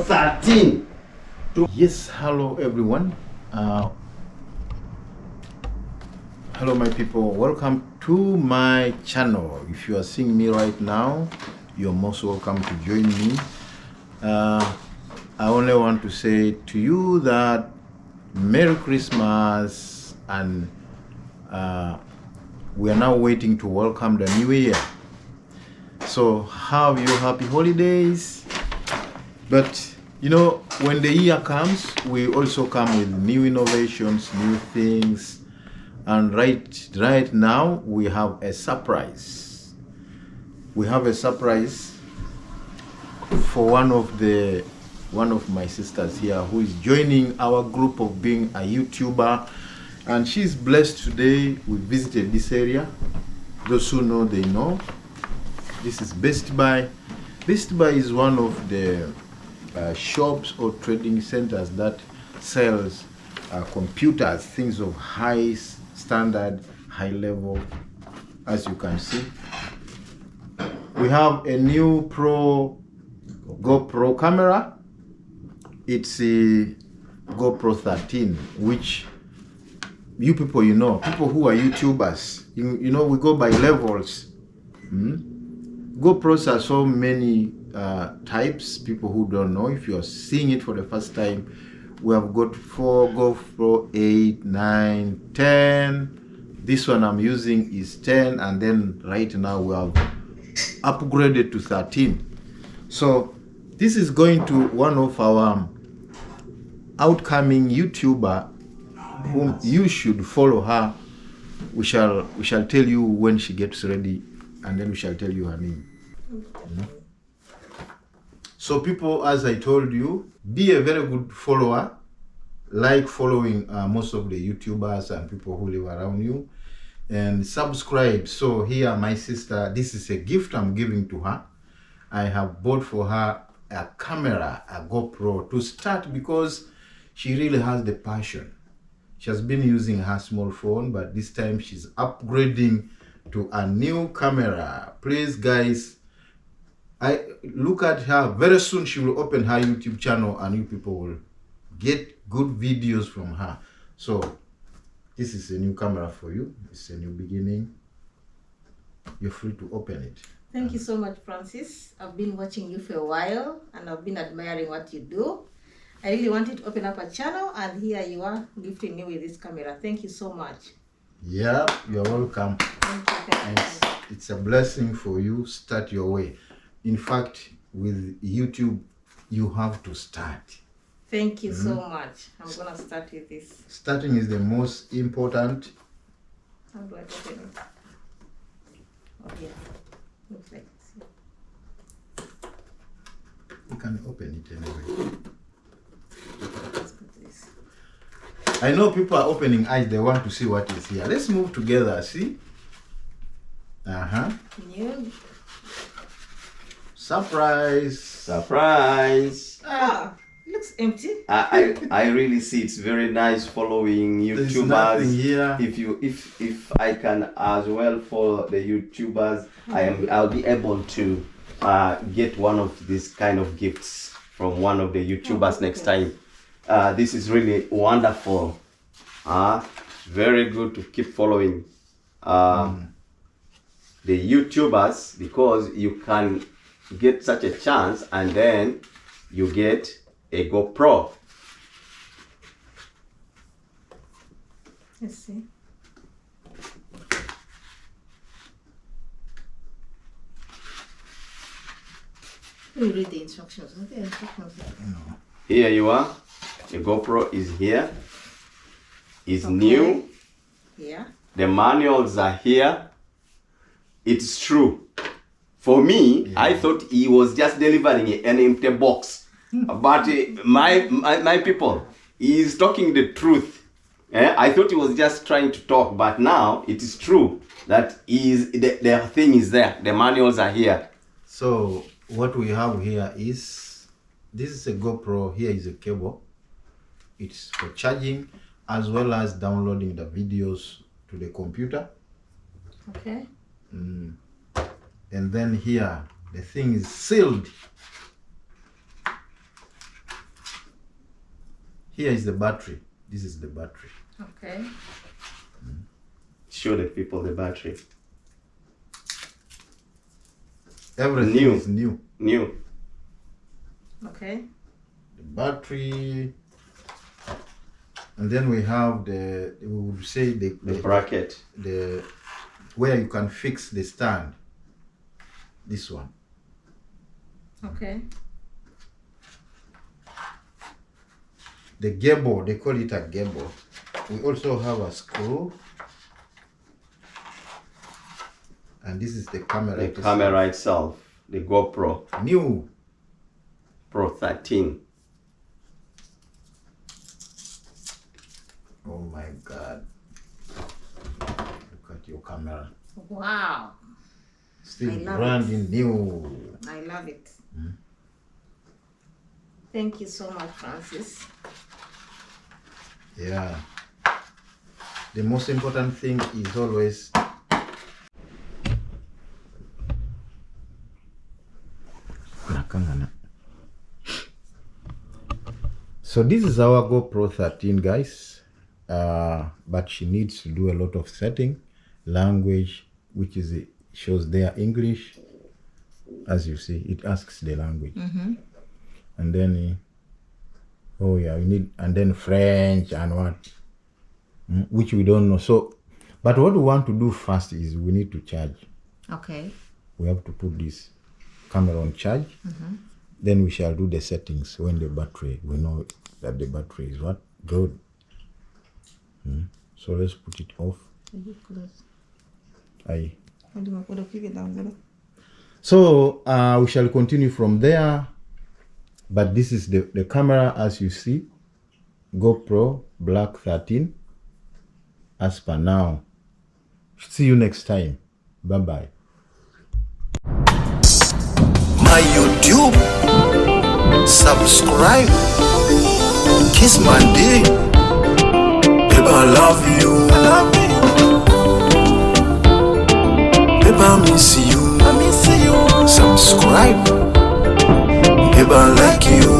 13. Yes, hello everyone. Hello my people, welcome to my channel. If you are seeing me right now, you're most welcome to join me. I only want to say to you that Merry Christmas, and we are now waiting to welcome the new year. So have you happy holidays. But you know, when the year comes, we also come with new innovations, new things. And right now we have a surprise. We have a surprise for one of my sisters here who is joining our group of being a YouTuber, and she's blessed today. We visited this area. Those who know, they know. This is Best Buy. Best Buy is one of the shops or trading centers that sells computers, things of high standard, high level. As you can see, we have a new GoPro camera. It's a GoPro 13, which you people, you know, people who are YouTubers, you know, we go by levels. GoPros are so many types. People who don't know, if you're seeing it for the first time, we have got 4 GoPro 8, 9, 10. This one I'm using is 10, and then right now we have upgraded to 13. So this is going to one of our outcoming YouTuber whom you should follow her. We shall tell you when she gets ready, and then we shall tell you her name. So people, as I told you, be a very good follower, like following most of the YouTubers and people who live around you, and subscribe. So here, my sister, this is a gift I'm giving to her. I have bought for her a camera, a GoPro, to start, because she really has the passion. She has been using her small phone, but this time she's upgrading to a new camera. Please guys, I look at her. Very soon she will open her YouTube channel, and you people will get good videos from her. So this is a new camera for you. It's a new beginning. You're free to open it. Thank you so much, Francis. I've been watching you for a while, and I've been admiring what you do. I really wanted to open up a channel, and here you are gifting me with this camera. Thank you so much. Yeah, you're welcome. Thank you. It's a blessing for you. Start your way. In fact, with YouTube, you have to start. Thank you so much. I'm gonna start with this. Starting is the most important. How do I open it? Oh yeah, looks like this. You can open it anyway. Let's put this. I know people are opening eyes. They want to see what is here. Let's move together. See? New. Surprise! Surprise! Looks empty. I really see it's very nice following There's nothing YouTubers. here. If I can as well follow the YouTubers, I'll be able to get one of these kind of gifts from one of the YouTubers next time. This is really wonderful. Very good to keep following the YouTubers, because you can get such a chance, and then you get a GoPro. Let's see. We read the instructions. What are the instructions? No. Here you are. The GoPro is here. It's new. Yeah. The manuals are here. It's true. For me, I thought he was just delivering an empty box. But my people, he is talking the truth. I thought he was just trying to talk, but now it is true that the thing is there. The manuals are here. So what we have here is, this is a GoPro. Here is a cable. It's for charging as well as downloading the videos to the computer. Okay. And then here the thing is sealed. Here is the battery. This is the battery. Okay. Show the people the battery. Everything New. is new. New. Okay. The battery, and then we have the, we would say the Bracket. the where you can fix the stand. This one. Okay. The gable, they call it a gable. We also have a screw. And this is the camera. The camera itself. The GoPro. New. Pro 13. Oh my God. Look at your camera. Wow. Still I love brand new. I love it. Thank you so much, Francis. Yeah. The most important thing is always so this is our GoPro 13, guys, but she needs to do a lot of setting, language, which is it shows there English. As you see, it asks the language, and then oh yeah, we need, and then French and what, which we don't know. So, but what we want to do first is we need to charge. Okay. We have to put this camera on charge. Then we shall do the settings when the battery, we know that the battery is what? Good. So let's put it off. Aye. So we shall continue from there. But this is the camera, as you see, GoPro Black 13 as per now. See you next time. Bye bye. My YouTube, subscribe, KISSMAN-D, baby I love you, baby I miss you, subscribe, baby I like you.